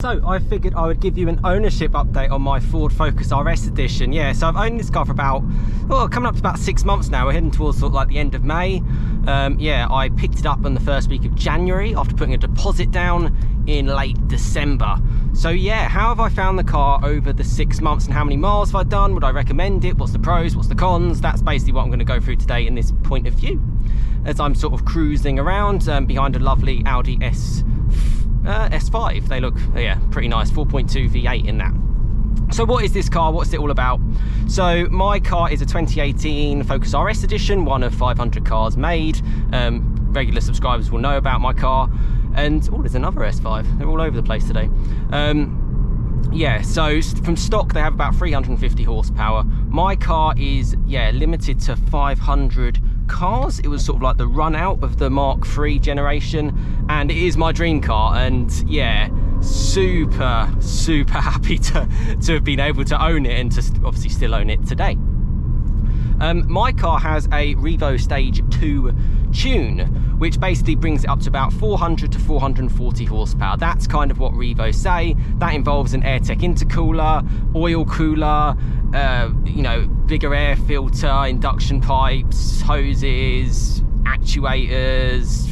So I figured I would give you an ownership update on my Ford Focus RS edition. Yeah, so I've owned this car for about, coming up to about 6 months now. We're heading towards sort of like the end of May. Yeah, I picked it up on the first week of January after putting a deposit down in late December. So yeah, how have I found the car over the 6 months and how many miles have I done? Would I recommend it? What's the pros? What's the cons? That's basically what I'm going to go through today in this point of view, as I'm sort of cruising around behind a lovely Audi S5. They look, yeah, pretty nice. 4.2 V8 in that. So what is this car? What's it all about? So my car is a 2018 Focus RS edition, one of 500 cars made. Regular subscribers will know about my car. And there's another S5. They're all over the place today. Yeah, so from stock they have about 350 horsepower. My car is, yeah, limited to 500 cars. It was sort of like the run out of the Mark III generation, and it is my dream car. And yeah, super happy to have been able to own it, and to obviously still own it today. My car has a Revo Stage 2 tune, which basically brings it up to about 400 to 440 horsepower. That's kind of what Revo say. That involves an AirTech intercooler, oil cooler, you know, bigger air filter, induction pipes, hoses, actuators,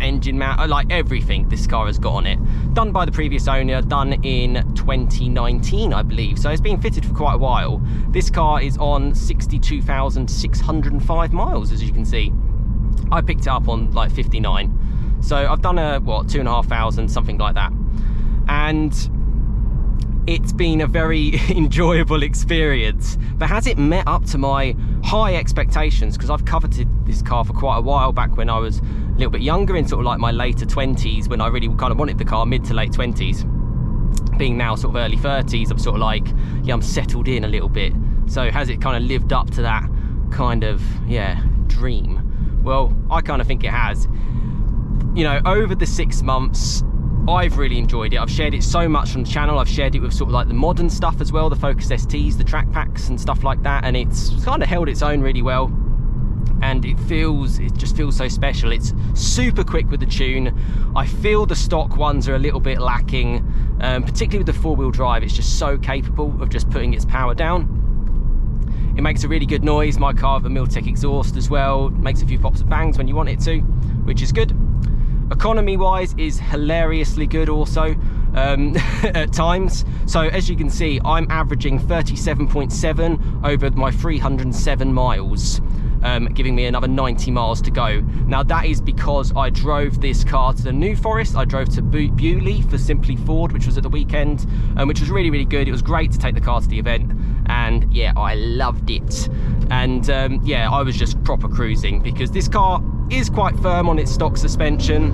engine mount, like everything this car has got on it. Done by the previous owner, done in 2019, I believe. So it's been fitted for quite a while. This car is on 62,605 miles, as you can see. I picked it up on like 59. So I've done a, 2,500, something like that. And it's been a very enjoyable experience. But has it met up to my high expectations? Because I've coveted this car for quite a while, back when I was a little bit younger, in sort of like my later 20s, when I really kind of wanted the car, mid to late 20s. Being now sort of early 30s, I'm sort of like, yeah, I'm settled in a little bit. So has it kind of lived up to that kind of, yeah, dream? Well, I kind of think it has. You know, over the 6 months, I've really enjoyed it. I've shared it so much on the channel. I've shared it with sort of like the modern stuff as well, the Focus STs, the track packs and stuff like that, and it's kind of held its own really well. And it just feels so special. It's super quick with the tune. I feel the stock ones are a little bit lacking, particularly with the four-wheel drive. It's just so capable of just putting its power down. It makes a really good noise. My car with a Miltech exhaust as well. It makes a few pops and bangs when you want it to, which is good. Economy wise is hilariously good also at times. So as you can see, I'm averaging 37.7 over my 307 miles, giving me another 90 miles to go. Now that is because I drove this car to the New Forest. I drove to Bewley for Simply Ford, which was at the weekend, which was really good. It was great to take the car to the event, and yeah, I loved it. And yeah, I was just proper cruising, because this car is quite firm on its stock suspension,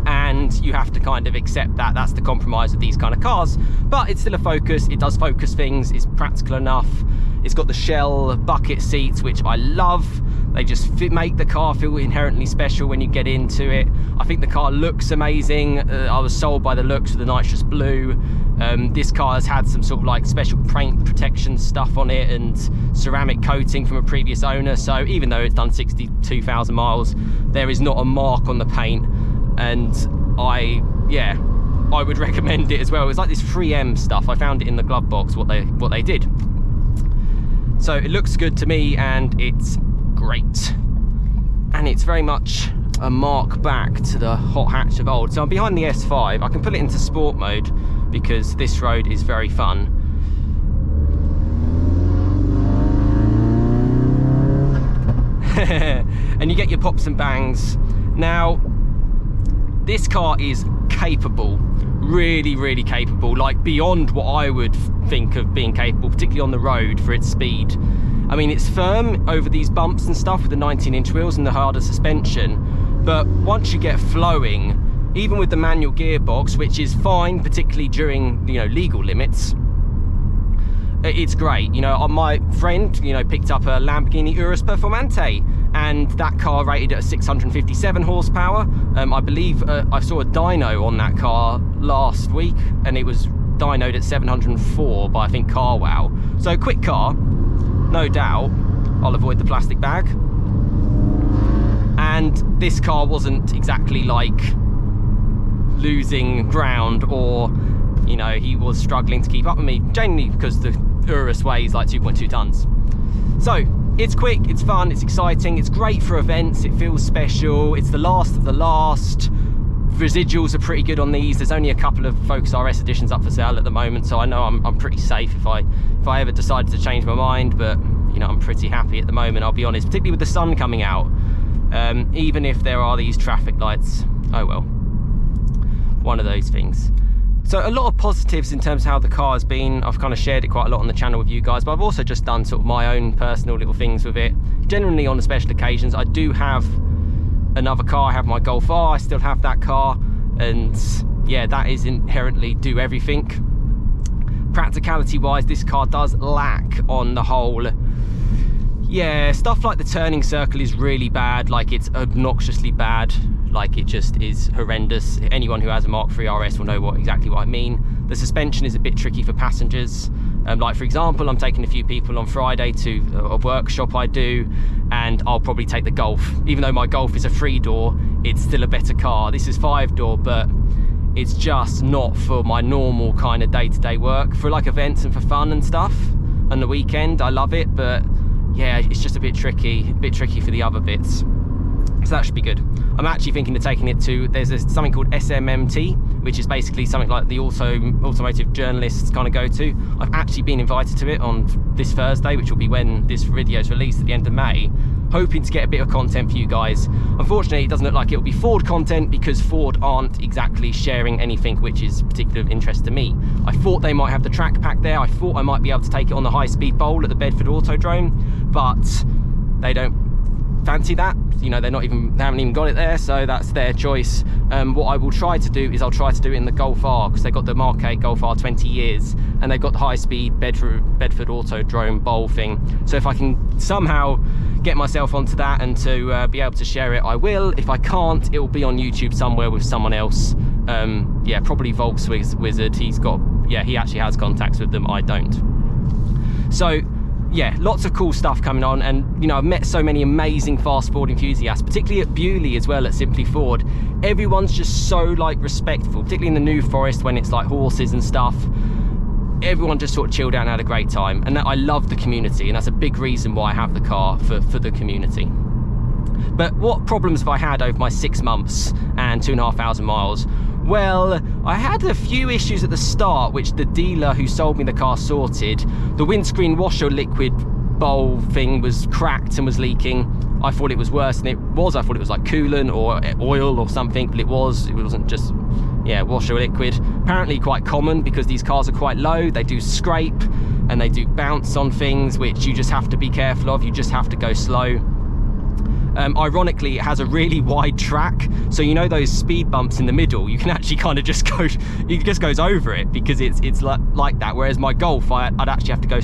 and you have to kind of accept that. That's the compromise of these kind of cars. But it's still a Focus. It does Focus things. It's practical enough. It's got the Shell bucket seats, which I love. They just make the car feel inherently special when you get into it. I think the car looks amazing. I was sold by the looks of the nitrous blue. This car has had some sort of like special paint protection stuff on it and ceramic coating from a previous owner. So even though it's done 62,000 miles, there is not a mark on the paint. And I would recommend it as well. It's like this 3M stuff. I found it in the glove box, what they did. So it looks good to me, and it's great. And it's very much a mark back to the hot hatch of old. So I'm behind the S5. I can put it into sport mode because this road is very fun. And you get your pops and bangs. Now, this car is capable, really capable, like beyond what I would think of being capable, particularly on the road for its speed. I mean, it's firm over these bumps and stuff with the 19-inch wheels and the harder suspension, but once you get flowing, even with the manual gearbox, which is fine, particularly during, you know, legal limits, it's great. You know, my friend, you know, picked up a Lamborghini Urus Performante, and that car rated at 657 horsepower. I believe I saw a dyno on that car last week, and it was dynoed at 704 by, I think, CarWow. So quick car, no doubt. I'll avoid the plastic bag. And this car wasn't exactly like losing ground or you know, he was struggling to keep up with me, generally because the Urus weighs like 2.2 tons. So it's quick, it's fun, it's exciting, it's great for events, it feels special, it's the last of the last. Residuals are pretty good on these. There's only a couple of Focus RS editions up for sale at the moment, so I know I'm pretty safe if I ever decided to change my mind, but you know, I'm pretty happy at the moment, I'll be honest, particularly with the sun coming out. Even if there are these traffic lights, oh well, one of those things. So a lot of positives in terms of how the car has been. I've kind of shared it quite a lot on the channel with you guys, but I've also just done sort of my own personal little things with it. Generally on the special occasions, I do have another car. I have my Golf R, I still have that car, and yeah, that is inherently do everything. Practicality wise, this car does lack on the whole. Yeah, stuff like the turning circle is really bad, like it's obnoxiously bad, like it just is horrendous. Anyone who has a Mark III RS will know exactly what I mean. The suspension is a bit tricky for passengers. Like for example, I'm taking a few people on Friday to a workshop I do, and I'll probably take the Golf. Even though my Golf is a 3-door, it's still a better car. This is 5-door, but it's just not for my normal kind of day-to-day work. For like events and for fun and stuff, on the weekend, I love it, but yeah, it's just a bit tricky for the other bits. So that should be good. I'm actually thinking of taking it to, there's something called SMMT, which is basically something like the automotive journalists kind of go to. I've actually been invited to it on this Thursday, which will be when this video is released at the end of May, hoping to get a bit of content for you guys. Unfortunately, it doesn't look like it'll be Ford content because Ford aren't exactly sharing anything which is particularly of interest to me. I thought they might have the track pack there. I thought I might be able to take it on the high-speed bowl at the Bedford Autodrome, but they don't fancy that. You know, they haven't even got it there, so that's their choice. What I will try to do is I'll try to do it in the Golf R, because they've got the Mark 8 Golf R 20 years, and they've got the high-speed Bedford Autodrome bowl thing. So if I can somehow get myself onto that and to be able to share it, I will. If I can't, it will be on YouTube somewhere with someone else. Yeah, probably Volkswizard. He actually has contacts with them, I don't. So yeah, lots of cool stuff coming on, and you know, I've met so many amazing fast Ford enthusiasts, particularly at Bewley as well, at Simply Ford. Everyone's just so like respectful, particularly in the New Forest when it's like horses and stuff. Everyone just sort of chilled out and had a great time, and I love the community, and that's a big reason why I have the car, for the community. But what problems have I had over my 6 months and 2,500 miles? Well, I had a few issues at the start, which the dealer who sold me the car sorted. The windscreen washer liquid bowl thing was cracked and was leaking. I thought it was worse than it was. I thought it was like coolant or oil or something, but it wasn't just, yeah, washer liquid. Apparently quite common because these cars are quite low. They do scrape and they do bounce on things, which you just have to be careful of. You just have to go slow. Ironically, it has a really wide track, so you know those speed bumps in the middle, you can actually kind of just go, it just goes over it because it's like that, whereas my Golf, I'd actually have to go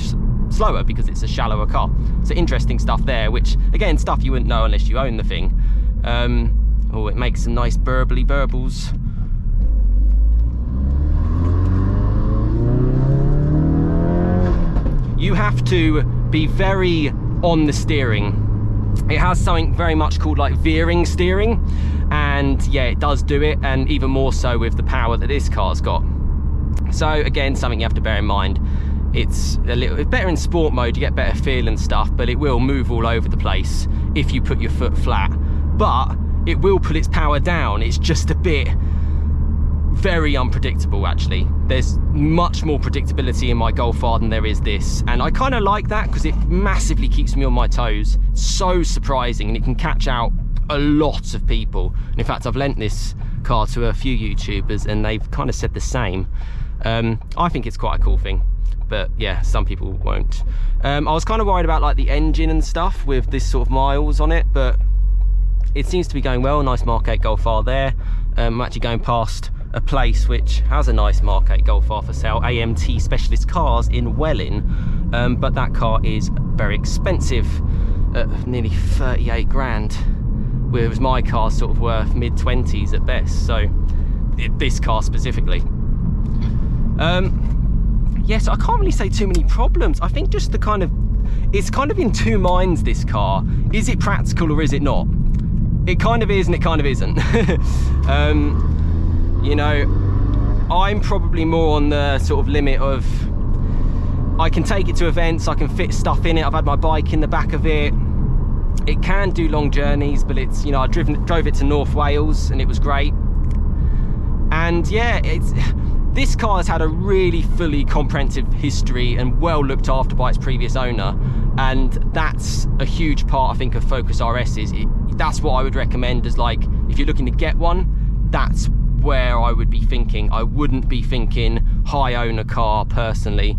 slower because it's a shallower car. So interesting stuff there, which again, stuff you wouldn't know unless you own the thing. Oh, it makes some nice burbly burbles. You have to be very on the steering. It has something very much called like veering steering, and yeah, it does do it, and even more so with the power that this car's got. So again, something you have to bear in mind. It's better in sport mode, you get better feel and stuff, but it will move all over the place if you put your foot flat. But it will put its power down. It's just a bit very unpredictable, actually. There's much more predictability in my Golf R than there is this, and I kind of like that because it massively keeps me on my toes. It's so surprising, and it can catch out a lot of people. And in fact, I've lent this car to a few YouTubers and they've kind of said the same. I think it's quite a cool thing, but yeah, some people won't. I was kind of worried about like the engine and stuff with this sort of miles on it, but it seems to be going well. Nice Mark 8 Golf R there. I'm actually going past a place which has a nice Mark 8 Golf R for sale, AMT Specialist Cars in Welling, but that car is very expensive, nearly 38 grand, whereas my car's sort of worth mid-20s at best, so this car specifically. Yeah, so I can't really say too many problems. I think just it's kind of in two minds, this car. Is it practical or is it not? It kind of is and it kind of isn't. You know, I'm probably more on the sort of limit of, I can take it to events, I can fit stuff in it. I've had my bike in the back of it. It can do long journeys, but it's, you know, I drove it to North Wales and it was great. And yeah, this car has had a really fully comprehensive history and well looked after by its previous owner. And that's a huge part, I think, of Focus RSs. That's what I would recommend as, like, if you're looking to get one, that's where I would be thinking. I wouldn't be thinking high owner car personally.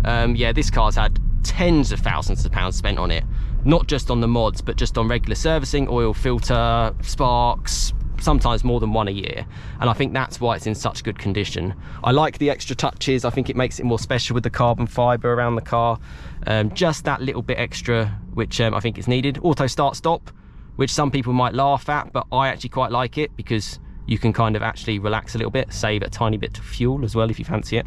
Yeah, this car's had tens of thousands of pounds spent on it, not just on the mods, but just on regular servicing, oil filter, sparks, sometimes more than one a year. And I think that's why it's in such good condition. I like the extra touches. I think it makes it more special with the carbon fiber around the car. Just that little bit extra, which I think is needed. Auto start stop, which some people might laugh at, but I actually quite like it because you can kind of actually relax a little bit, save a tiny bit of fuel as well if you fancy it.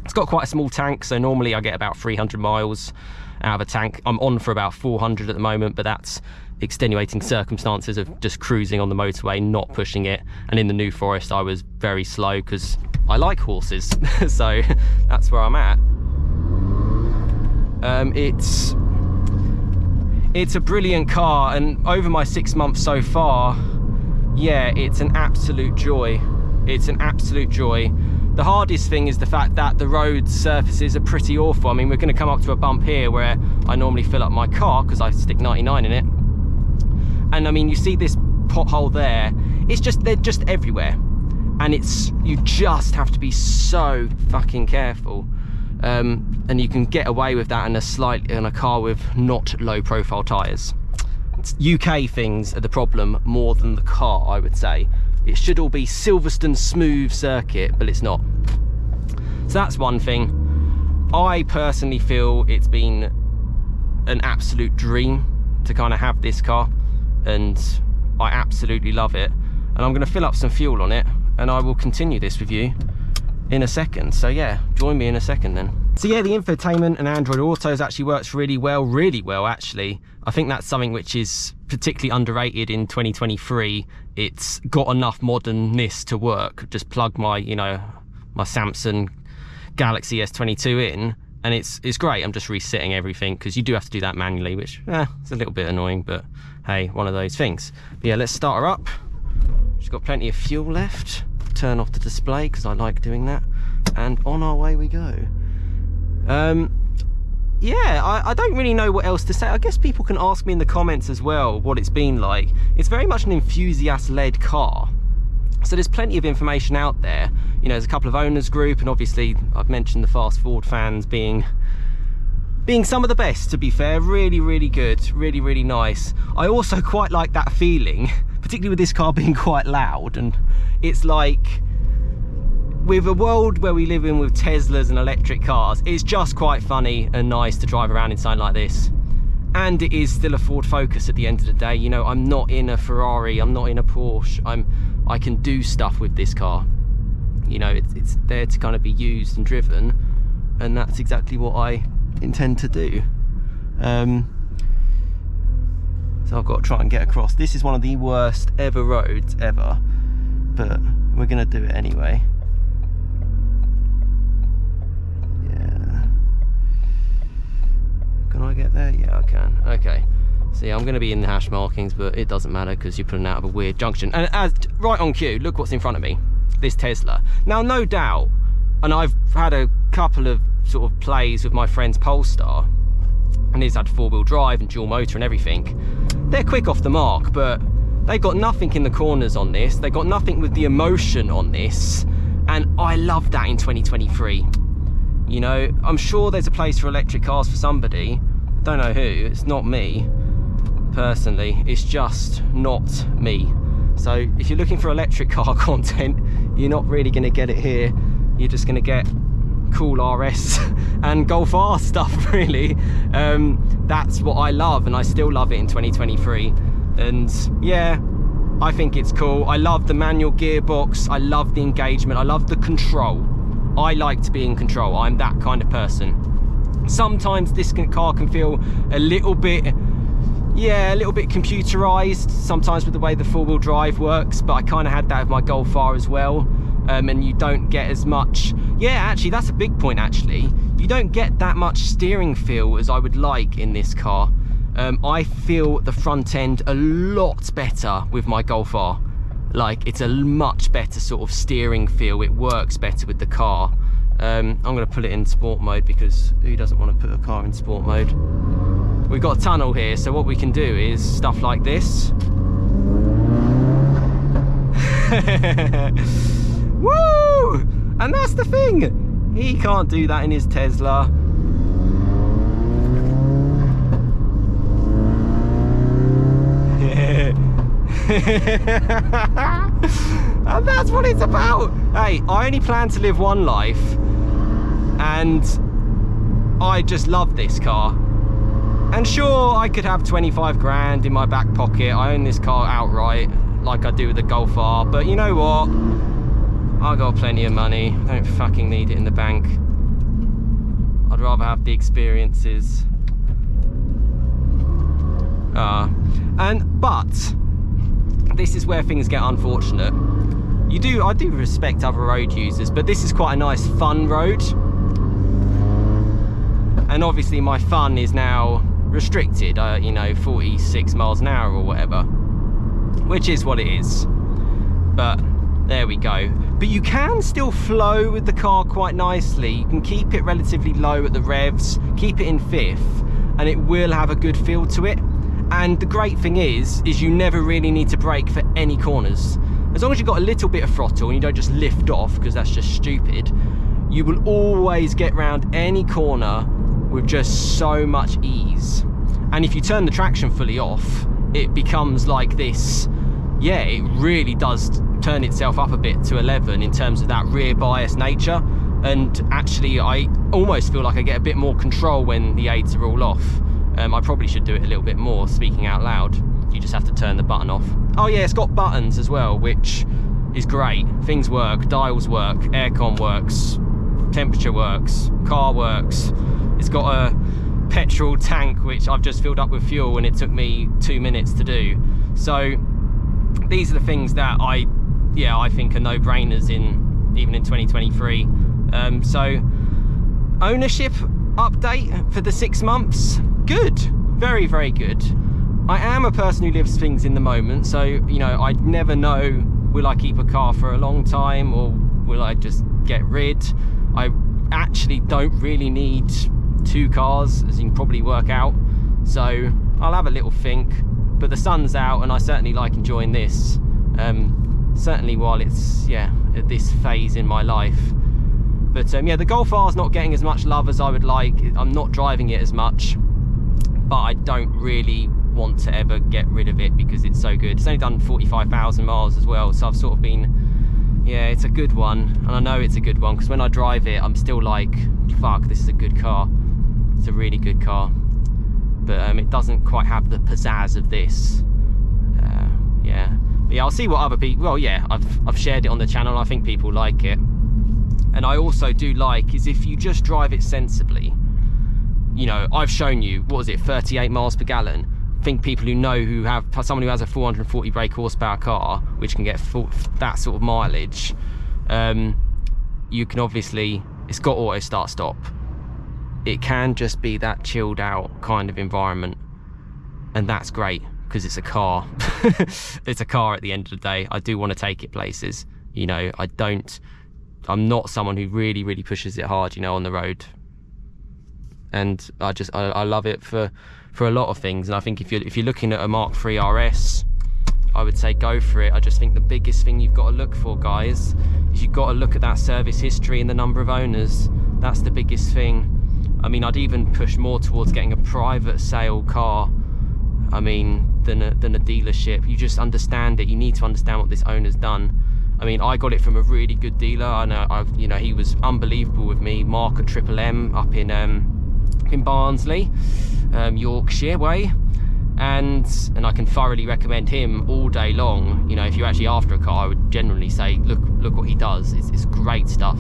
It's got quite a small tank, so normally I get about 300 miles out of a tank. I'm on for about 400 at the moment, but that's extenuating circumstances of just cruising on the motorway, not pushing it. And in the New Forest I was very slow because I like horses. So that's where I'm at. It's a brilliant car, and over my 6 months so far, yeah, it's an absolute joy. It's an absolute joy. The hardest thing is the fact that the road surfaces are pretty awful. I mean, we're going to come up to a bump here where I normally fill up my car because I stick 99 in it. And I mean, you see this pothole there, they're just everywhere. And you just have to be so fucking careful. And you can get away with that in a car with not low profile tyres. UK things are the problem more than the car, I would say. It should all be Silverstone smooth circuit, but it's not. So that's one thing. I personally feel it's been an absolute dream to kind of have this car, and I absolutely love it. And I'm going to fill up some fuel on it, and I will continue this with you in a second. So yeah, join me in a second then. So yeah, the infotainment and Android Autos actually works really well actually. I think that's something which is particularly underrated in 2023. It's got enough modernness to work. Just plug my, you know, my Samsung Galaxy S22 in, and it's great. I'm just resetting everything because you do have to do that manually, which it's a little bit annoying, but hey, one of those things. But yeah, let's start her up. She's got plenty of fuel left. Turn off the display because I like doing that, and on our way we go. Yeah, I don't really know what else to say. I guess people can ask me in the comments as well what it's been like. It's very much an enthusiast-led car, so there's plenty of information out there. You know, there's a couple of owners group, and obviously I've mentioned the Fast Forward fans being some of the best, to be fair. Really good, really nice. I also quite like that feeling, particularly with this car being quite loud. And it's like, with a world where we live in with Teslas and electric cars, it's just quite funny and nice to drive around in something like this. And it is still a Ford Focus at the end of the day. You know, I'm not in a Ferrari, I'm not in a Porsche. I can do stuff with this car. You know, it's there to kind of be used and driven, and that's exactly what I intend to do. So I've got to try and get across. This is one of the worst ever roads ever, but we're gonna do it anyway. Can I get there? Yeah, I can. Okay. See, I'm going to be in the hash markings, but it doesn't matter because you're pulling out of a weird junction. And as right on cue, look what's in front of me. This Tesla. Now, no doubt, and I've had a couple of sort of plays with my friend's Polestar, and he's had 4-wheel drive and dual motor and everything. They're quick off the mark, but they got nothing in the corners on this. They got nothing with the emotion on this. And I love that in 2023. You know, I'm sure there's a place for electric cars for somebody. I don't know who. It's not me, personally. It's just not me. So if you're looking for electric car content, you're not really going to get it here. You're just going to get cool RS and Golf R stuff, really. That's what I love, and I still love it in 2023. And yeah, I think it's cool. I love the manual gearbox. I love the engagement. I love the control. I like to be in control. I'm that kind of person. Sometimes this car can feel a little bit computerized, sometimes with the way the 4-wheel drive works, but I kind of had that with my Golf R as well. and you don't get as much, yeah, actually that's a big point actually, you don't get that much steering feel as I would like in this car. I feel the front end a lot better with my Golf R. Like, it's a much better sort of steering feel, it works better with the car. I'm going to put it in sport mode, because who doesn't want to put a car in sport mode? We've got a tunnel here, so what we can do is stuff like this. Woo! And that's the thing, he can't do that in his Tesla. And that's what it's about. Hey, I only plan to live one life, and I just love this car. And sure, I could have 25 grand in my back pocket. I own this car outright, like I do with the Golf R, but you know what? I got plenty of money. I don't fucking need it in the bank. I'd rather have the experiences. But this is where things get unfortunate. I do respect other road users, but this is quite a nice fun road. And obviously my fun is now restricted, you know, 46 miles an hour or whatever, which is what it is. But there we go. But you can still flow with the car quite nicely. You can keep it relatively low at the revs, keep it in fifth, and it will have a good feel to it. And the great thing is you never really need to brake for any corners. As long as you've got a little bit of throttle and you don't just lift off, because that's just stupid, you will always get round any corner with just so much ease. And if you turn the traction fully off, it becomes like this, yeah, it really does turn itself up a bit to 11 in terms of that rear bias nature. And actually, I almost feel like I get a bit more control when the aids are all off. I probably should do it a little bit more, speaking out loud. You just have to turn the button off. Oh yeah, it's got buttons as well, which is great. Things work, dials work, aircon works, temperature works, car works. It's got a petrol tank, which I've just filled up with fuel and it took me 2 minutes to do. So these are the things that I think are no-brainers even in 2023. So ownership update for the 6 months. Good, very, very good. I am a person who lives things in the moment, so, you know, I never know, will I keep a car for a long time or will I just get rid? I actually don't really need 2 cars, as you can probably work out, so I'll have a little think. But the sun's out and I certainly like enjoying this, certainly while it's, yeah, at this phase in my life. But yeah, the Golf R is not getting as much love as I would like. I'm not driving it as much, but I don't really want to ever get rid of it because it's so good. It's only done 45,000 miles as well, so I've sort of been, yeah, it's a good one. And I know it's a good one because when I drive it, I'm still like, fuck, this is a good car. It's a really good car. But it doesn't quite have the pizzazz of this. Yeah. But yeah, I'll see what other people, well, yeah, I've shared it on the channel. I think people like it. And I also do like is if you just drive it sensibly. You know, I've shown you, what was it, 38 miles per gallon. I think people who have someone who has a 440 brake horsepower car, which can get that sort of mileage, you can obviously, it's got auto start stop. It can just be that chilled out kind of environment, and that's great because it's a car. It's a car at the end of the day. I do want to take it places. You know, I'm not someone who really pushes it hard, you know, on the road. And I love it for a lot of things. And I think if you're looking at a Mark III RS, I would say go for it. I just think the biggest thing you've got to look for, guys, is you've got to look at that service history and the number of owners. That's the biggest thing. I mean, I'd even push more towards getting a private sale car, I mean, than a dealership. You just understand it. You need to understand what this owner's done. I mean, I got it from a really good dealer. I know, you know, he was unbelievable with me. Mark at Triple M up in Barnsley, Yorkshire way, and I can thoroughly recommend him all day long. You know, if you're actually after a car, I would generally say look what he does. It's great stuff.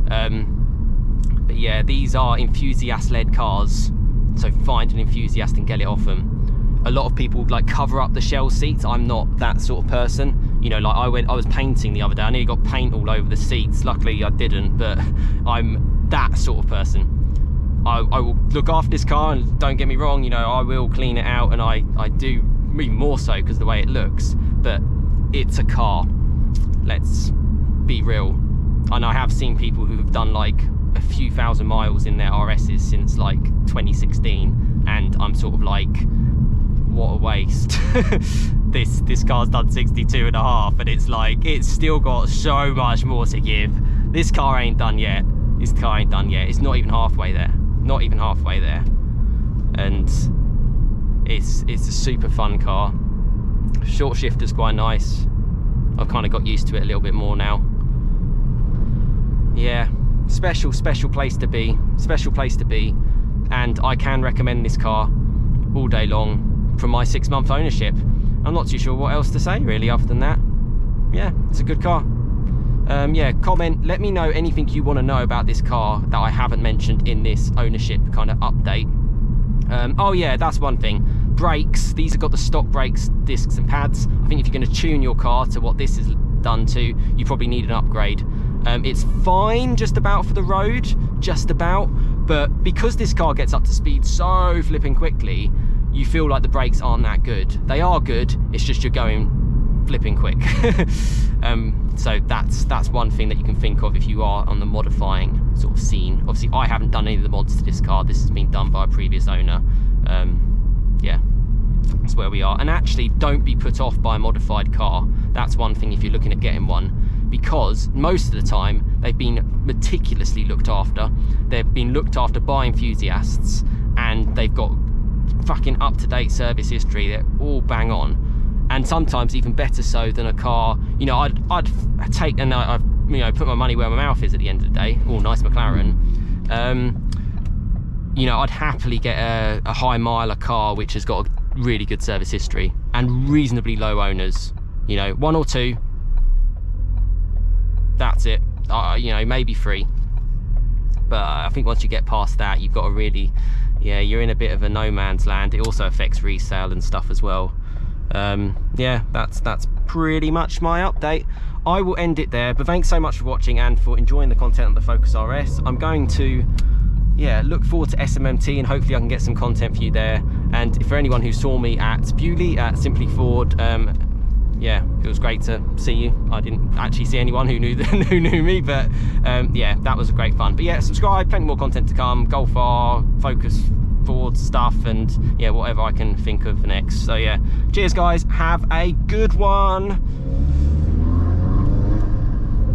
But yeah, these are enthusiast-led cars, so find an enthusiast and get it off them. A lot of people like cover up the shell seats. I'm not that sort of person. You know, like I was painting the other day. I nearly got paint all over the seats. Luckily I didn't, but I'm that sort of person. I will look after this car, and don't get me wrong, you know, I will clean it out, and I do even more so because the way it looks, but it's a car. Let's be real. And I have seen people who have done like a few thousand miles in their RSs since like 2016, and I'm sort of like, what a waste. This car's done 62.5, and it's like, it's still got so much more to give. This car ain't done yet. This car ain't done yet. It's not even halfway there. Not even halfway there. And it's a super fun car. Short shifter's quite nice. I've kind of got used to it a little bit more now. Yeah, special place to be. Special place to be. And I can recommend this car all day long from my 6-month ownership. I'm not too sure what else to say really other than that. Yeah, it's a good car. Yeah, comment, let me know anything you want to know about this car that I haven't mentioned in this ownership kind of update. Oh yeah, that's one thing. Brakes, these have got the stock brakes, discs and pads. I think if you're going to tune your car to what this is done to, you probably need an upgrade. It's fine just about for the road, just about, but because this car gets up to speed so flipping quickly, you feel like the brakes aren't that good. They are good, it's just you're going flipping quick. So that's one thing that you can think of if you are on the modifying sort of scene. Obviously I haven't done any of the mods to this car, this has been done by a previous owner. Yeah, that's where we are. And actually, don't be put off by a modified car. That's one thing if you're looking at getting one, because most of the time they've been meticulously looked after. They've been looked after by enthusiasts, and they've got fucking up-to-date service history. They're all bang on, and sometimes even better so than a car. You know, I'd take, and I've, you know, put my money where my mouth is at the end of the day. Oh, nice McLaren. You know, I'd happily get a high miler car which has got a really good service history and reasonably low owners. You know, 1 or 2, that's it. You know, maybe 3, but I think once you get past that, you've got to really, yeah, you're in a bit of a no man's land. It also affects resale and stuff as well. Yeah, that's pretty much my update. I will end it there, but thanks so much for watching and for enjoying the content on the Focus RS. I'm going to, yeah, look forward to SMMT, and hopefully I can get some content for you there. And for anyone who saw me at Bewley at Simply Ford, yeah, it was great to see you. I didn't actually see anyone who knew who knew me, but yeah, that was great fun. But yeah, subscribe, plenty more content to come. Golf R, Focus Ford stuff, and yeah, whatever I can think of next. So yeah, cheers guys, have a good one.